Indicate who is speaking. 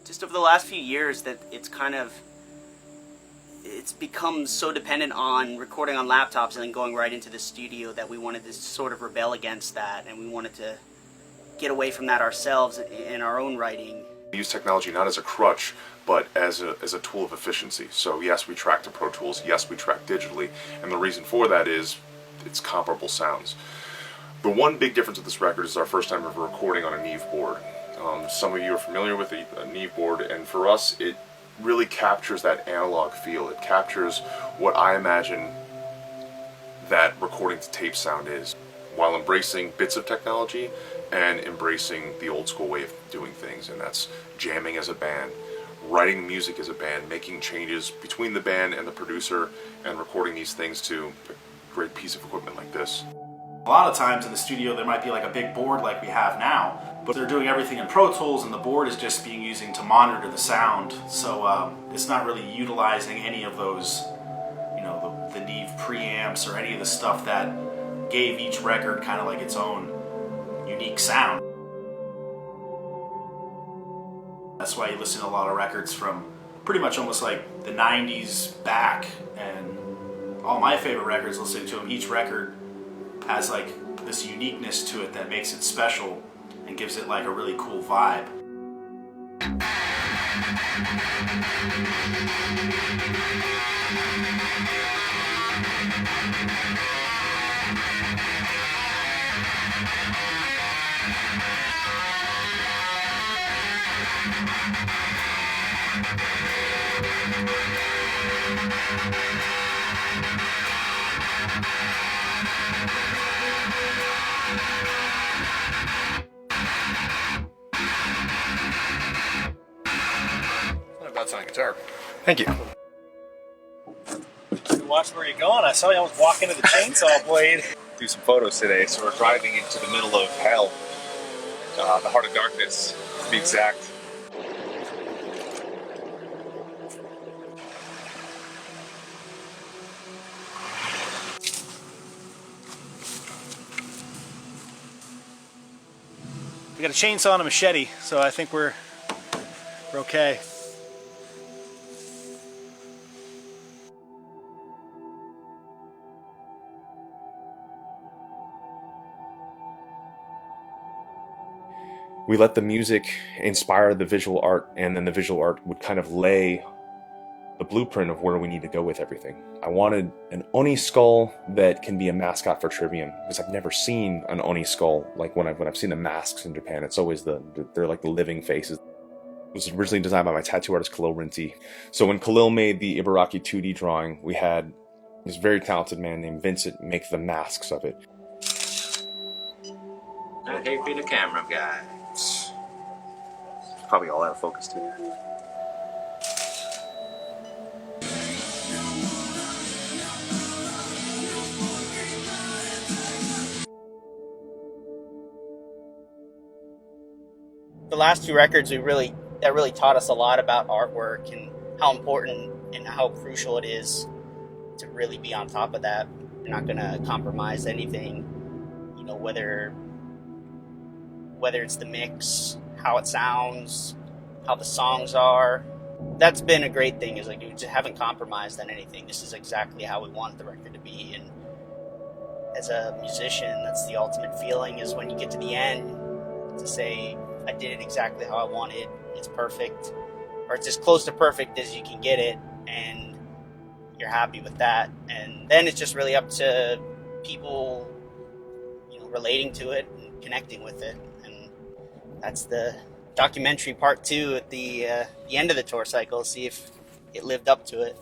Speaker 1: just over the last few years that it's become so dependent on recording on laptops and then going right into the studio that we wanted to sort of rebel against that, and we wanted to get away from that ourselves in our own writing.
Speaker 2: We use technology not as a crutch, but as a tool of efficiency. So yes, we track to Pro Tools, yes, we track digitally, and the reason for that is it's comparable sounds. The one big difference with this record is our first time ever recording on a Neve board. Some of you are familiar with a Neve board, and for us it really captures that analog feel. It captures what I imagine that recording to tape sound is, while embracing bits of technology and embracing the old school way of doing things, and that's jamming as a band, writing music as a band, making changes between the band and the producer, and recording these things to a great piece of equipment like this.
Speaker 3: A lot of times in the studio there might be like a big board like we have now, but they're doing everything in Pro Tools and the board is just being used to monitor the sound, so it's not really utilizing any of those, you know, the Neve preamps or any of the stuff that gave each record kind of like its own unique sound. That's why you listen to a lot of records from pretty much almost like the 90s back, and all my favorite records, listening to them, each record has like this uniqueness to it that makes it special and gives it like a really cool vibe.
Speaker 4: That's on guitar.
Speaker 2: Thank you.
Speaker 5: Watch where you're going. I saw you almost walk into the chainsaw blade.
Speaker 4: Do some photos today, so we're driving into the middle of hell, the heart of darkness, to be exact.
Speaker 5: We got a chainsaw and a machete, so I think we're okay.
Speaker 2: We let the music inspire the visual art, and then the visual art would kind of lay the blueprint of where we need to go with everything. I wanted an Oni skull that can be a mascot for Trivium, because I've never seen an Oni skull. Like when I've seen the masks in Japan, it's always they're like the living faces. It was originally designed by my tattoo artist Khalil Rinti. So when Khalil made the Ibaraki 2D drawing, we had this very talented man named Vincent make the masks of it.
Speaker 6: I hate being a camera guy.
Speaker 4: Probably all out of focus too.
Speaker 1: The last two records that really taught us a lot about artwork and how important and how crucial it is to really be on top of that. You're not going to compromise anything, you know, whether it's the mix, how it sounds, how the songs are. That's been a great thing, is like we just haven't compromised on anything. This is exactly how we want the record to be. And as a musician, that's the ultimate feeling, is when you get to the end to say, I did it exactly how I wanted, it's perfect, or it's as close to perfect as you can get it, and you're happy with that. And then it's just really up to people, you know, relating to it and connecting with it. And that's the documentary part 2 at the end of the tour cycle, see if it lived up to it.